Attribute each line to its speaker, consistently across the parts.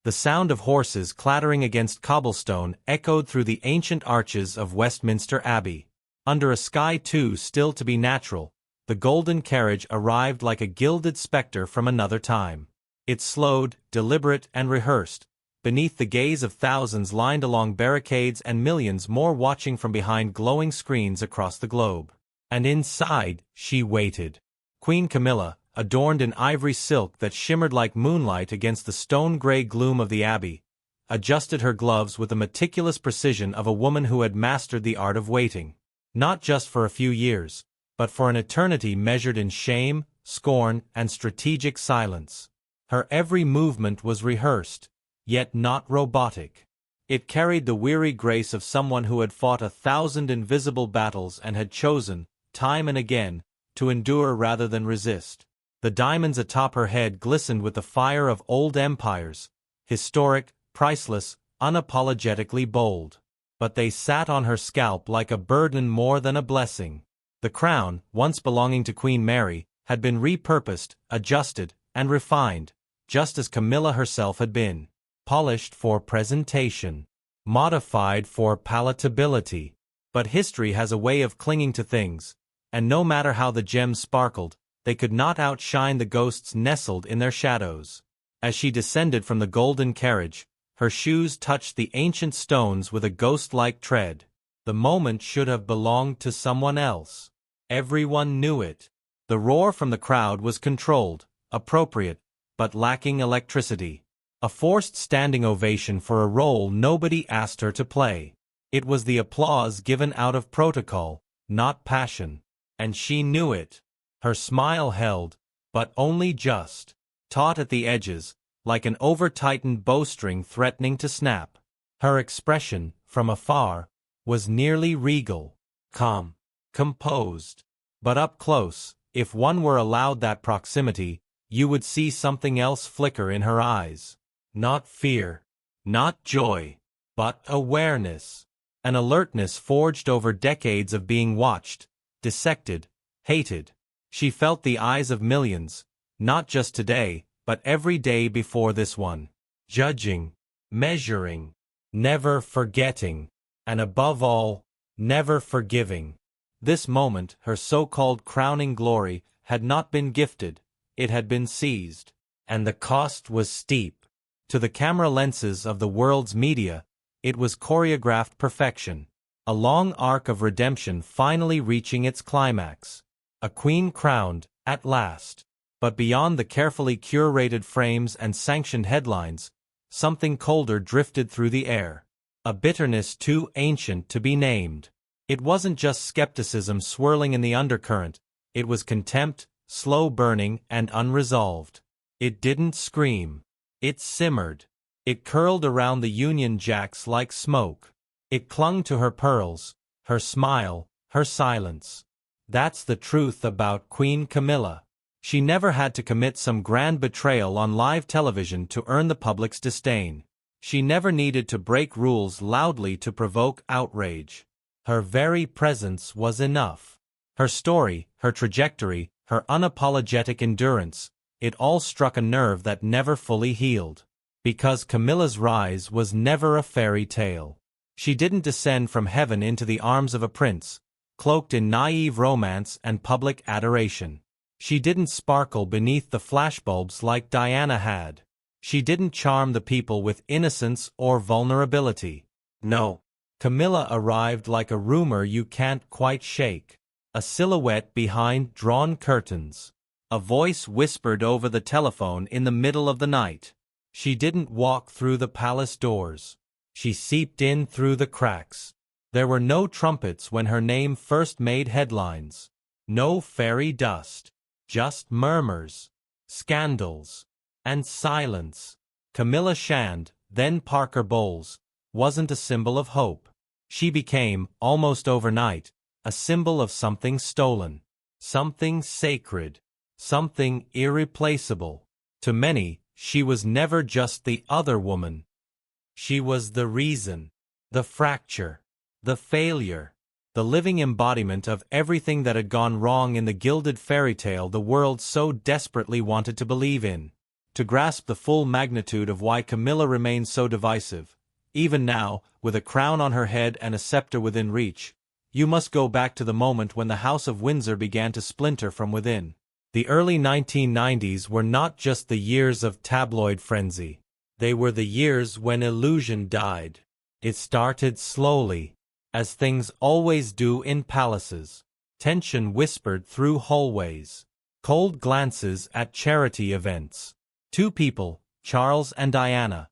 Speaker 1: The sound of horses clattering against cobblestone echoed through the ancient arches of Westminster Abbey. Under a sky too still to be natural, the golden carriage arrived like a gilded spectre from another time. It slowed, deliberate and rehearsed, beneath the gaze of thousands lined along barricades and millions more watching from behind glowing screens across the globe. And inside, she waited. Queen Camilla, adorned in ivory silk that shimmered like moonlight against the stone-gray gloom of the abbey, adjusted her gloves with the meticulous precision of a woman who had mastered the art of waiting. Not just for a few years, but for an eternity measured in shame, scorn, and strategic silence. Her every movement was rehearsed, yet not robotic. It carried the weary grace of someone who had fought 1,000 invisible battles and had chosen, time and again, to endure rather than resist. The diamonds atop her head glistened with the fire of old empires, historic, priceless, unapologetically bold. But they sat on her scalp like a burden more than a blessing. The crown, once belonging to Queen Mary, had been repurposed, adjusted, and refined, just as Camilla herself had been. Polished for presentation, modified for palatability. But history has a way of clinging to things, and no matter how the gems sparkled, they could not outshine the ghosts nestled in their shadows. As she descended from the golden carriage, her shoes touched the ancient stones with a ghost-like tread. The moment should have belonged to someone else. Everyone knew it. The roar from the crowd was controlled, appropriate, but lacking electricity. A forced standing ovation for a role nobody asked her to play. It was the applause given out of protocol, not passion. And she knew it. Her smile held, but only just, taut at the edges, like an over-tightened bowstring threatening to snap. Her expression, from afar, was nearly regal, calm, composed. But up close, if one were allowed that proximity, you would see something else flicker in her eyes. Not fear, not joy, but awareness. An alertness forged over decades of being watched, dissected, hated. She felt the eyes of millions, not just today, but every day before this one. Judging, measuring, never forgetting, and above all, never forgiving. This moment, her so-called crowning glory, had not been gifted, it had been seized. And the cost was steep. To the camera lenses of the world's media, it was choreographed perfection. A long arc of redemption finally reaching its climax. A queen crowned, at last. But beyond the carefully curated frames and sanctioned headlines, something colder drifted through the air. A bitterness too ancient to be named. It wasn't just skepticism swirling in the undercurrent, it was contempt, slow burning and unresolved. It didn't scream. It simmered. It curled around the Union Jacks like smoke. It clung to her pearls, her smile, her silence. That's the truth about Queen Camilla. She never had to commit some grand betrayal on live television to earn the public's disdain. She never needed to break rules loudly to provoke outrage. Her very presence was enough. Her story, her trajectory, her unapologetic endurance, it all struck a nerve that never fully healed. Because Camilla's rise was never a fairy tale. She didn't descend from heaven into the arms of a prince, cloaked in naive romance and public adoration. She didn't sparkle beneath the flashbulbs like Diana had. She didn't charm the people with innocence or vulnerability. No. Camilla arrived like a rumor you can't quite shake. A silhouette behind drawn curtains. A voice whispered over the telephone in the middle of the night. She didn't walk through the palace doors. She seeped in through the cracks. There were no trumpets when her name first made headlines. No fairy dust. Just murmurs, scandals, and silence. Camilla Shand, then Parker Bowles, wasn't a symbol of hope. She became, almost overnight, a symbol of something stolen. Something sacred. Something irreplaceable. To many, she was never just the other woman. She was the reason, the fracture, the failure, the living embodiment of everything that had gone wrong in the gilded fairy tale the world so desperately wanted to believe in. to grasp the full magnitude of why Camilla remains so divisive. Even now, with a crown on her head and a scepter within reach, you must go back to the moment when the House of Windsor began to splinter from within. The early 1990s were not just the years of tabloid frenzy. They were the years when illusion died. It started slowly, as things always do in palaces. Tension whispered through hallways. Cold glances at charity events. Two people, Charles and Diana,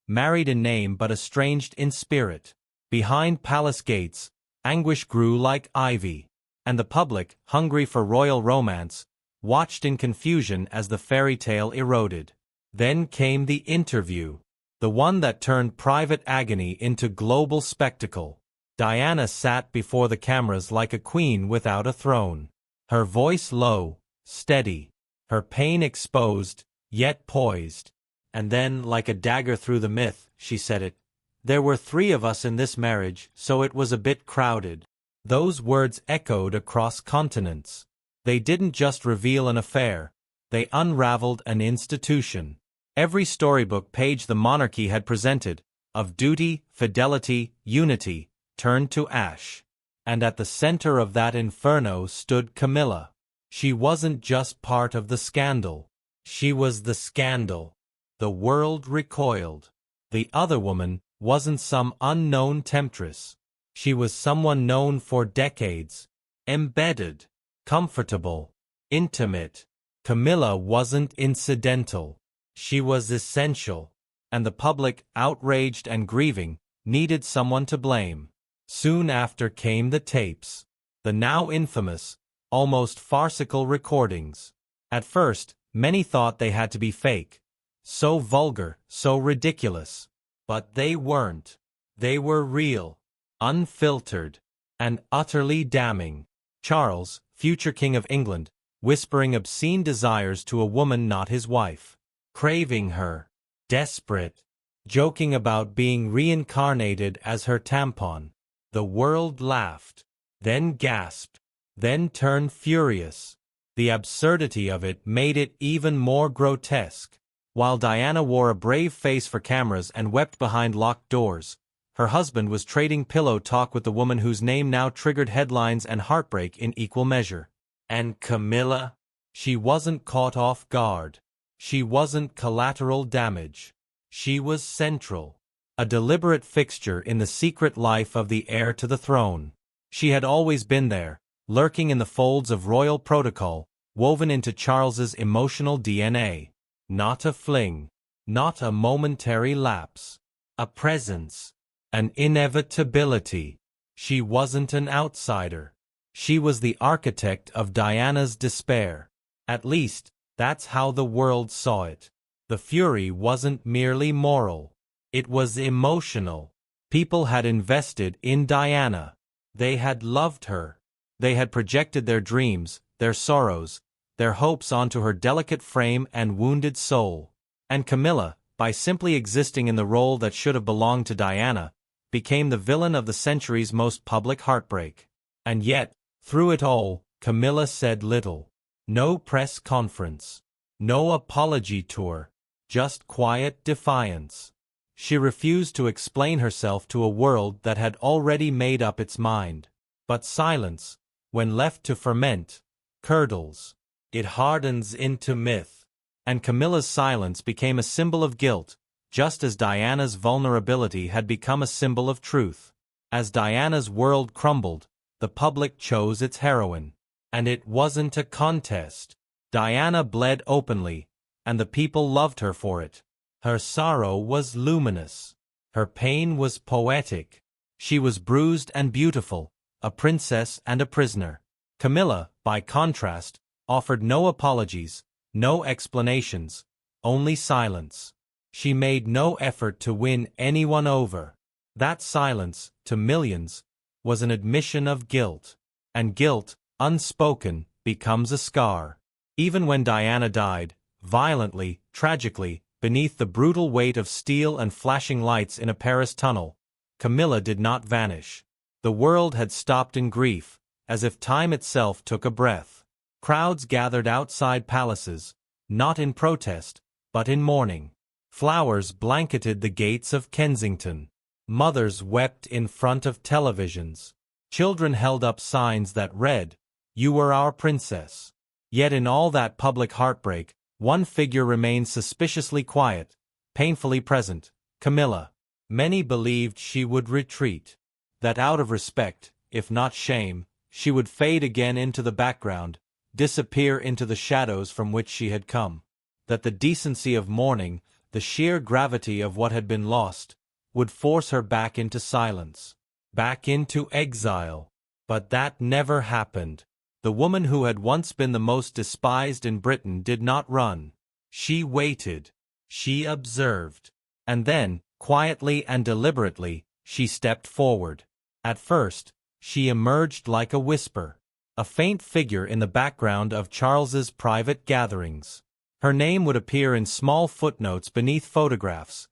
Speaker 1: married in name but estranged in spirit. Behind palace gates, anguish grew like ivy, and the public, hungry for royal romance, watched in confusion as the fairy tale eroded. Then came the interview, the one that turned private agony into global spectacle. Diana sat before the cameras like a queen without a throne. Her voice low, steady, her pain exposed, yet poised. And then, like a dagger through the myth, she said it. There were 3 of us in this marriage, so it was a bit crowded. Those words echoed across continents. They didn't just reveal an affair, they unraveled an institution. Every storybook page the monarchy had presented, of duty, fidelity, unity, turned to ash. And at the center of that inferno stood Camilla. She wasn't just part of the scandal. She was the scandal. The world recoiled. The other woman wasn't some unknown temptress. She was someone known for decades. Embedded. Comfortable. Intimate. Camilla wasn't incidental. She was essential. And the public, outraged and grieving, needed someone to blame. Soon after came the tapes. The now infamous, almost farcical recordings. At first, many thought they had to be fake. So vulgar, so ridiculous. But they weren't. They were real, unfiltered, and utterly damning. Charles, future King of England, whispering obscene desires to a woman not his wife. Craving her. Desperate. Joking about being reincarnated as her tampon. The world laughed. Then gasped. Then turned furious. The absurdity of it made it even more grotesque. While Diana wore a brave face for cameras and wept behind locked doors, her husband was trading pillow talk with the woman whose name now triggered headlines and heartbreak in equal measure. And Camilla? She wasn't caught off guard. She wasn't collateral damage. She was central. A deliberate fixture in the secret life of the heir to the throne. She had always been there, lurking in the folds of royal protocol, woven into Charles's emotional DNA. Not a fling. Not a momentary lapse. A presence. An inevitability. She wasn't an outsider. She was the architect of Diana's despair. At least, that's how the world saw it. The fury wasn't merely moral. It was emotional. People had invested in Diana. They had loved her. They had projected their dreams, their sorrows, their hopes onto her delicate frame and wounded soul. And Camilla, by simply existing in the role that should have belonged to Diana, became the villain of the century's most public heartbreak. And yet, through it all, Camilla said little. No press conference. No apology tour. Just quiet defiance. She refused to explain herself to a world that had already made up its mind. But silence, when left to ferment, curdles. It hardens into myth. And Camilla's silence became a symbol of guilt, just as Diana's vulnerability had become a symbol of truth. As Diana's world crumbled, the public chose its heroine. And it wasn't a contest. Diana bled openly, and the people loved her for it. Her sorrow was luminous. Her pain was poetic. She was bruised and beautiful, a princess and a prisoner. Camilla, by contrast, offered no apologies, no explanations, only silence. She made no effort to win anyone over. That silence, to millions, was an admission of guilt. And guilt, unspoken, becomes a scar. Even when Diana died, violently, tragically, beneath the brutal weight of steel and flashing lights in a Paris tunnel, Camilla did not vanish. The world had stopped in grief, as if time itself took a breath. Crowds gathered outside palaces, not in protest, but in mourning. Flowers blanketed the gates of Kensington. Mothers wept in front of televisions. Children held up signs that read, "You were our princess." Yet in all that public heartbreak, one figure remained suspiciously quiet, painfully present: Camilla. Many believed she would retreat, that out of respect, if not shame, she would fade again into the background, disappear into the shadows from which she had come. That the decency of mourning, the sheer gravity of what had been lost, would force her back into silence, back into exile. But that never happened. The woman who had once been the most despised in Britain did not run. She waited. She observed. And then, quietly and deliberately, she stepped forward. At first, she emerged like a whisper, a faint figure in the background of Charles's private gatherings. Her name would appear in small footnotes beneath photographs.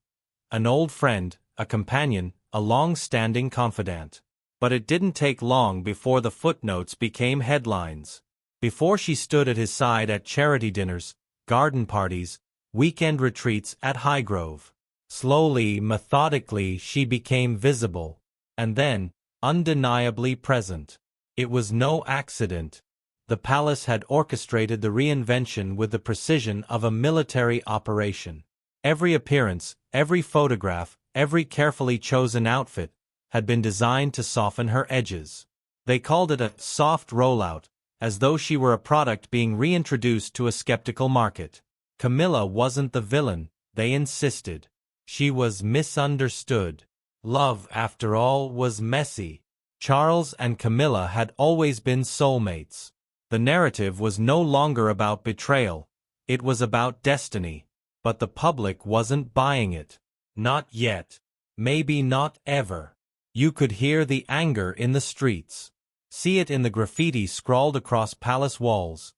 Speaker 1: An old friend, a companion, a long-standing confidant. But it didn't take long before the footnotes became headlines. Before she stood at his side at charity dinners, garden parties, weekend retreats at Highgrove. Slowly, methodically, she became visible. And then, undeniably present. It was no accident. The palace had orchestrated the reinvention with the precision of a military operation. Every appearance, every photograph, every carefully chosen outfit had been designed to soften her edges. They called it a soft rollout, as though she were a product being reintroduced to a skeptical market. Camilla wasn't the villain, they insisted. She was misunderstood. Love, after all, was messy. Charles and Camilla had always been soulmates. The narrative was no longer about betrayal, it was about destiny. But the public wasn't buying it. Not yet. Maybe not ever. You could hear the anger in the streets. See it in the graffiti scrawled across palace walls.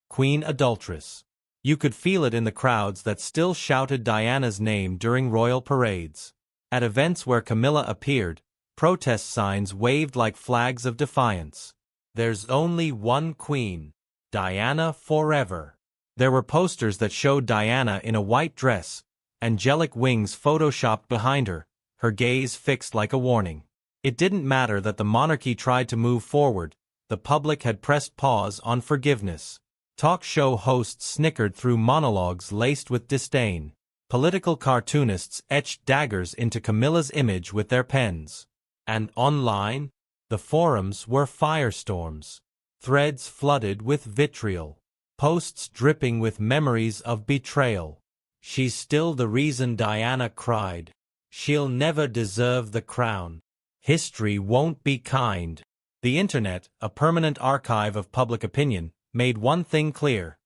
Speaker 1: Queen Adulteress. You could feel it in the crowds that still shouted Diana's name during royal parades. At events where Camilla appeared, protest signs waved like flags of defiance. There's only one queen. Diana forever. There were posters that showed Diana in a white dress, angelic wings photoshopped behind her, her gaze fixed like a warning. It didn't matter that the monarchy tried to move forward, the public had pressed pause on forgiveness. Talk show hosts snickered through monologues laced with disdain. Political cartoonists etched daggers into Camilla's image with their pens. And online, the forums were firestorms. Threads flooded with vitriol. Posts dripping with memories of betrayal. She's still the reason Diana cried. She'll never deserve the crown. History won't be kind. The internet, a permanent archive of public opinion, made one thing clear.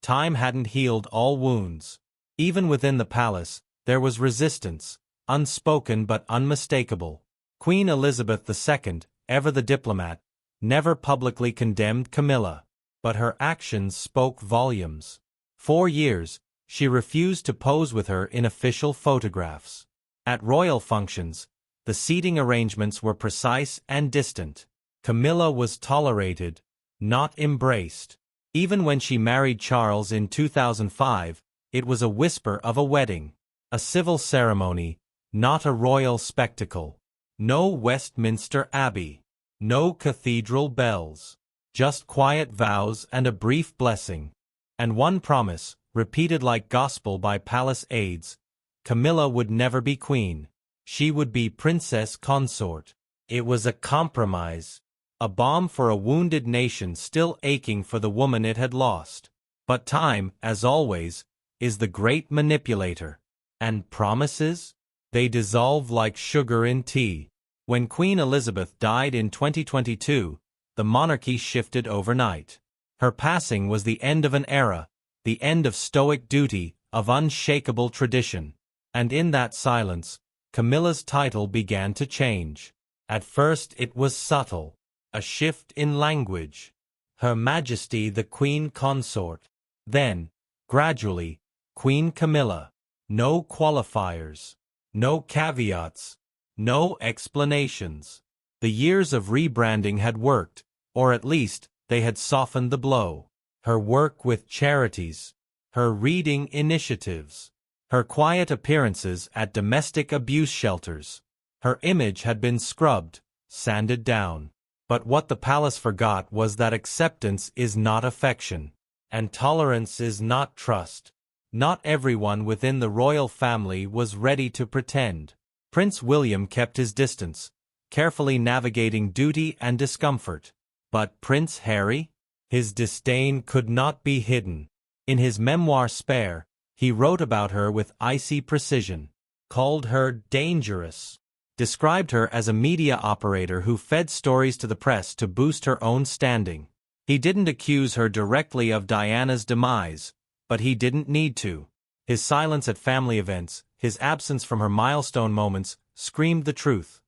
Speaker 1: Time hadn't healed all wounds. Even within the palace, there was resistance, unspoken but unmistakable. Queen Elizabeth II, ever the diplomat, never publicly condemned Camilla. But her actions spoke volumes. For years, she refused to pose with her in official photographs. At royal functions, the seating arrangements were precise and distant. Camilla was tolerated, not embraced. Even when she married Charles in 2005, it was a whisper of a wedding. A civil ceremony, not a royal spectacle. No Westminster Abbey. No cathedral bells. Just quiet vows and a brief blessing. And one promise, repeated like gospel by palace aides: Camilla would never be queen. She would be princess consort. It was a compromise. A balm for a wounded nation still aching for the woman it had lost. But time, as always, is the great manipulator. And promises? They dissolve like sugar in tea. When Queen Elizabeth died in 2022, the monarchy shifted overnight. Her passing was the end of an era, the end of stoic duty, of unshakable tradition. And in that silence, Camilla's title began to change. At first it was subtle, a shift in language. Her Majesty the Queen Consort. Then, gradually, Queen Camilla. No qualifiers. No caveats. No explanations. The years of rebranding had worked, or at least, they had softened the blow. Her work with charities. her reading initiatives, her quiet appearances at domestic abuse shelters. Her image had been scrubbed, sanded down. But what the palace forgot was that acceptance is not affection, and tolerance is not trust. Not everyone within the royal family was ready to pretend. Prince William kept his distance, carefully navigating duty and discomfort. But Prince Harry? His disdain could not be hidden. In his memoir Spare, he wrote about her with icy precision, called her dangerous, described her as a media operator who fed stories to the press to boost her own standing. He didn't accuse her directly of Diana's demise, but he didn't need to. His silence at family events, his absence from her milestone moments, screamed the truth.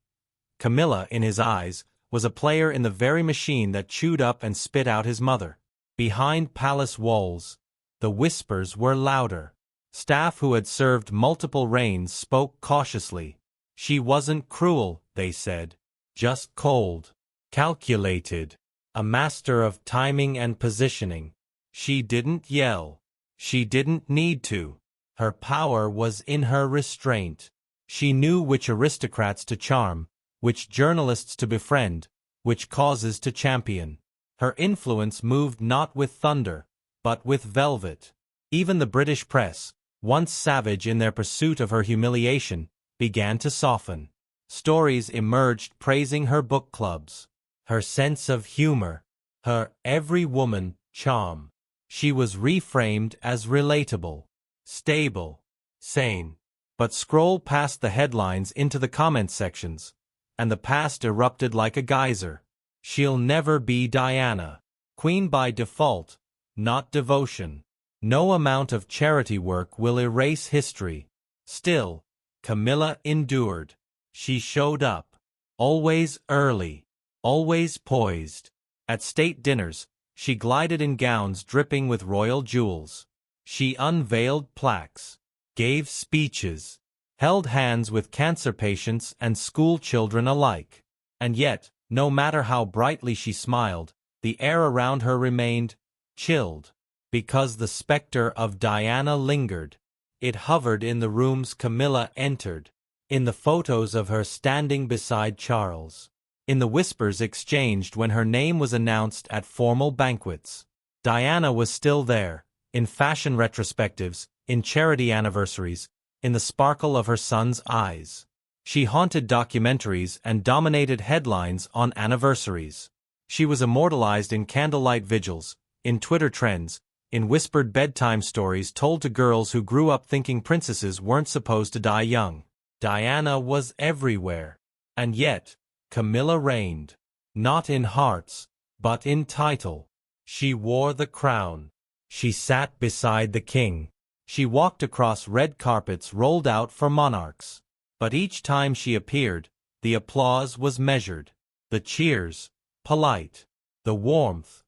Speaker 1: Camilla, in his eyes, was a player in the very machine that chewed up and spit out his mother. Behind palace walls, the whispers were louder. Staff who had served multiple reigns spoke cautiously. She wasn't cruel, they said. Just cold. Calculated. A master of timing and positioning. She didn't yell. She didn't need to. Her power was in her restraint. She knew which aristocrats to charm, which journalists to befriend, which causes to champion. Her influence moved not with thunder, but with velvet. Even the British press, once savage in their pursuit of her humiliation, began to soften. Stories emerged praising her book clubs, her sense of humor, her every woman charm. She was reframed as relatable, stable, sane. But scroll past the headlines into the comment sections, and the past erupted like a geyser. She'll never be Diana. Queen by default, not devotion. No amount of charity work will erase history. Still, Camilla endured. She showed up. Always early. Always poised. At state dinners, she glided in gowns dripping with royal jewels. She unveiled plaques, gave speeches, held hands with cancer patients and school children alike. And yet, no matter how brightly she smiled, the air around her remained chilled. Because the specter of Diana lingered. It hovered in the rooms Camilla entered, in the photos of her standing beside Charles, in the whispers exchanged when her name was announced at formal banquets. Diana was still there, in fashion retrospectives, in charity anniversaries, in the sparkle of her son's eyes. She haunted documentaries and dominated headlines on anniversaries. She was immortalized in candlelight vigils, in Twitter trends, in whispered bedtime stories told to girls who grew up thinking princesses weren't supposed to die young. Diana was everywhere. And yet, Camilla reigned. Not in hearts, but in title. She wore the crown. She sat beside the king. She walked across red carpets rolled out for monarchs. But each time she appeared, the applause was measured. The cheers, polite. The warmth,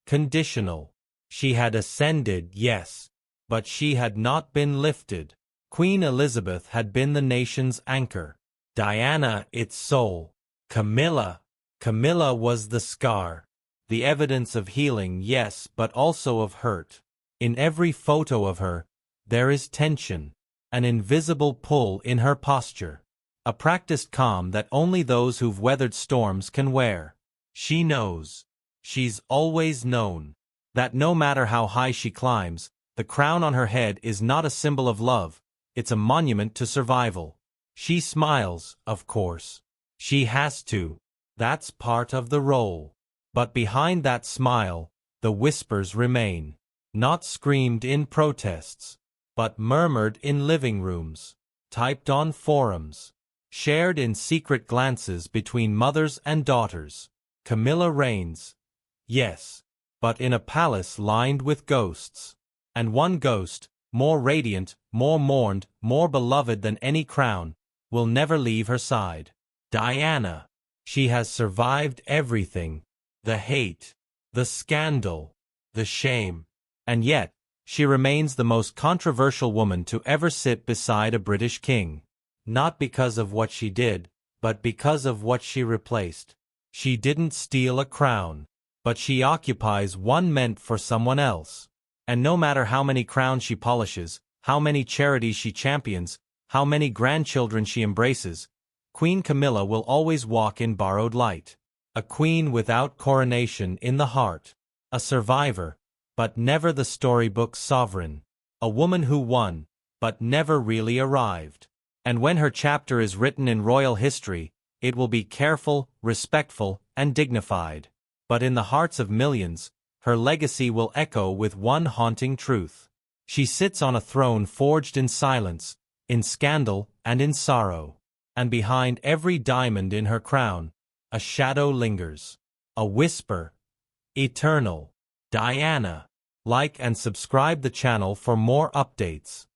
Speaker 1: conditional. She had ascended, yes, but she had not been lifted. Queen Elizabeth had been the nation's anchor. Diana its soul. Camilla was the scar. The evidence of healing, yes, but also of hurt. In every photo of her, there is tension, an invisible pull in her posture, a practiced calm that only those who've weathered storms can wear. She knows. She's always known. That no matter how high she climbs, the crown on her head is not a symbol of love, it's a monument to survival. She smiles, of course. She has to. That's part of the role. But behind that smile, the whispers remain. Not screamed in protests, but murmured in living rooms, typed on forums, shared in secret glances between mothers and daughters. Camilla reigns. Yes. But in a palace lined with ghosts. And one ghost, more radiant, more mourned, more beloved than any crown, will never leave her side. Diana. She has survived everything. The hate, the scandal, the shame. And yet, she remains the most controversial woman to ever sit beside a British king. Not because of what she did, but because of what she replaced. She didn't steal a crown. But she occupies one meant for someone else. And no matter how many crowns she polishes, how many charities she champions, how many grandchildren she embraces, Queen Camilla will always walk in borrowed light. A queen without coronation in the heart. A survivor, but never the storybook's sovereign. A woman who won, but never really arrived. And when her chapter is written in royal history, it will be careful, respectful, and dignified. But in the hearts of millions, her legacy will echo with one haunting truth. She sits on a throne forged in silence, in scandal, and in sorrow. And behind every diamond in her crown, a shadow lingers. A whisper. Eternal. Diana. Like and subscribe the channel for more updates.